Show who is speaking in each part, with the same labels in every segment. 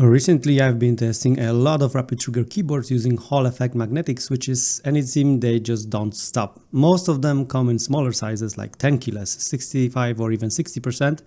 Speaker 1: Recently, I've been testing a lot of rapid trigger keyboards using Hall effect magnetic switches, and it seems they just don't stop. Most of them come in smaller sizes like 10 keyless, 65 or even 60%.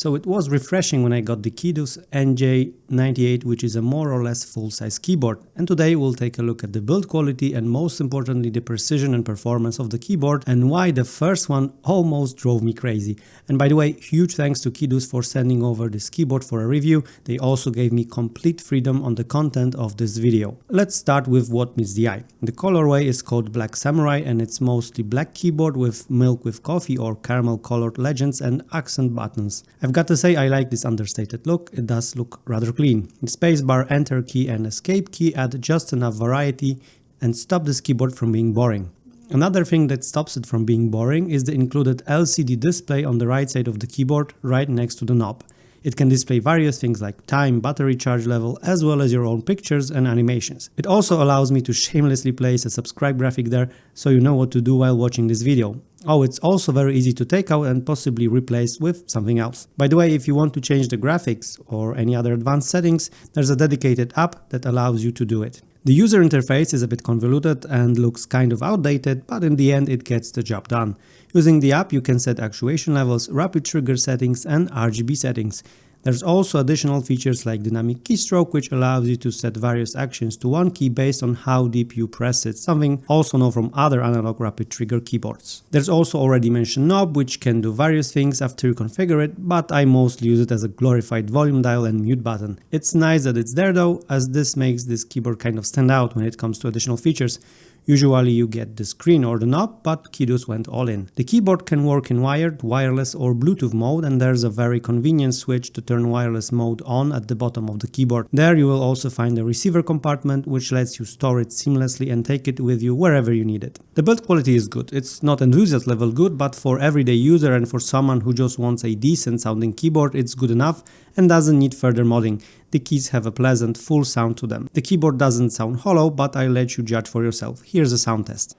Speaker 1: So it was refreshing when I got the Keydous NJ98, which is a more or less full-size keyboard. And today we'll take a look at the build quality and most importantly the precision and performance of the keyboard and why the first one almost drove me crazy. And by the way, huge thanks to Keydous for sending over this keyboard for a review. They also gave me complete freedom on the content of this video. Let's start with what meets the eye. The colorway is called Black Samurai and it's mostly black keyboard with milk with coffee or caramel colored legends and accent buttons. I've got to say I like this understated look, it does look rather clean. The spacebar, enter key and escape key add just enough variety and stop this keyboard from being boring. Another thing that stops it from being boring is the included LCD display on the right side of the keyboard right next to the knob. It can display various things like time, battery charge level, as well as your own pictures and animations. It also allows me to shamelessly place a subscribe graphic there so you know what to do while watching this video. Oh, it's also very easy to take out and possibly replace with something else. By the way, if you want to change the graphics or any other advanced settings, there's a dedicated app that allows you to do it. The user interface is a bit convoluted and looks kind of outdated, but in the end it gets the job done. Using the app you can set actuation levels, rapid trigger settings and RGB settings. There's also additional features like dynamic keystroke, which allows you to set various actions to one key based on how deep you press it, something also known from other analog rapid trigger keyboards. There's also already mentioned knob, which can do various things after you configure it, but I mostly use it as a glorified volume dial and mute button. It's nice that it's there though, as this makes this keyboard kind of stand out when it comes to additional features. Usually you get the screen or the knob, but Keydous went all in. The keyboard can work in wired, wireless or Bluetooth mode, and there's a very convenient switch to turn wireless mode on at the bottom of the keyboard. There you will also find a receiver compartment which lets you store it seamlessly and take it with you wherever you need it. The build quality is good. It's not enthusiast level good, but for everyday user and for someone who just wants a decent sounding keyboard, it's good enough and doesn't need further modding. The keys have a pleasant, full sound to them. The keyboard doesn't sound hollow, but I'll let you judge for yourself. Here's a sound test.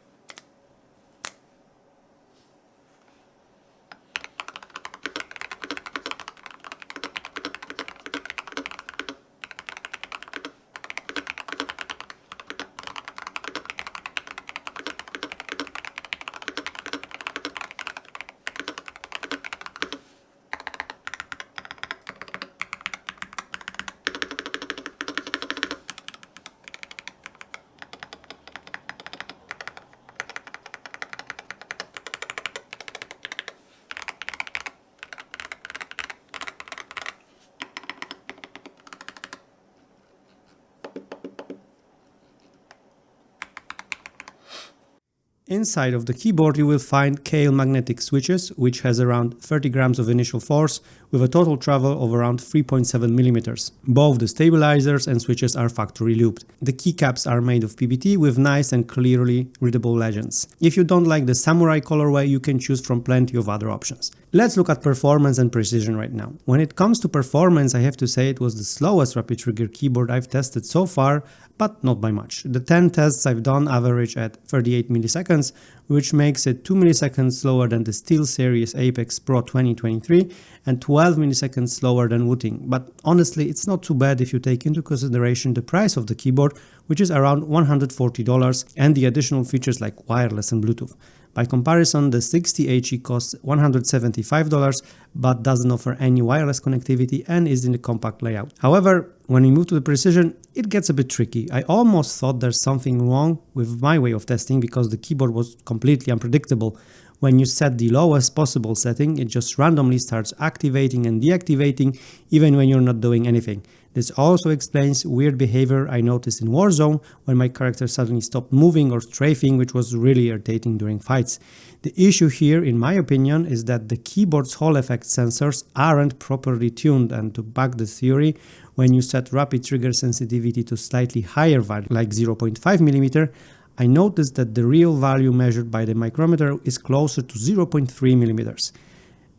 Speaker 1: Inside of the keyboard you will find Keil magnetic switches, which has around 30 grams of initial force with a total travel of around 3.7 millimeters. Both the stabilizers and switches are factory looped. The keycaps are made of PBT with nice and clearly readable legends. If you don't like the Samurai colorway, you can choose from plenty of other options. Let's look at performance and precision right now. When it comes to performance, I have to say it was the slowest rapid trigger keyboard I've tested so far, but not by much. The 10 tests I've done average at 38 milliseconds, which makes it 2 milliseconds slower than the SteelSeries Apex Pro 2023 and 12 milliseconds slower than Wooting. But honestly, it's not too bad if you take into consideration the price of the keyboard, which is around $140, and the additional features like wireless and Bluetooth. By comparison, the 60HE costs $175 but doesn't offer any wireless connectivity and is in a compact layout. However, when we move to the precision, it gets a bit tricky. I almost thought there's something wrong with my way of testing because the keyboard was completely unpredictable. When you set the lowest possible setting, it just randomly starts activating and deactivating even when you're not doing anything. This also explains weird behavior I noticed in Warzone when my character suddenly stopped moving or strafing, which was really irritating during fights. The issue here, in my opinion, is that the keyboard's Hall effect sensors aren't properly tuned, and to back the theory, when you set rapid trigger sensitivity to slightly higher value like 0.5mm, I noticed that the real value measured by the micrometer is closer to 0.3mm.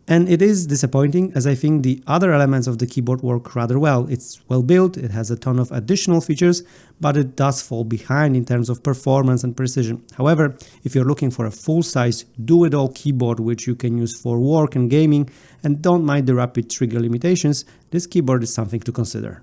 Speaker 1: And it is disappointing, as I think the other elements of the keyboard work rather well. It's well built, it has a ton of additional features, but it does fall behind in terms of performance and precision. However, if you're looking for a full-size, do-it-all keyboard which you can use for work and gaming and don't mind the rapid trigger limitations, this keyboard is something to consider.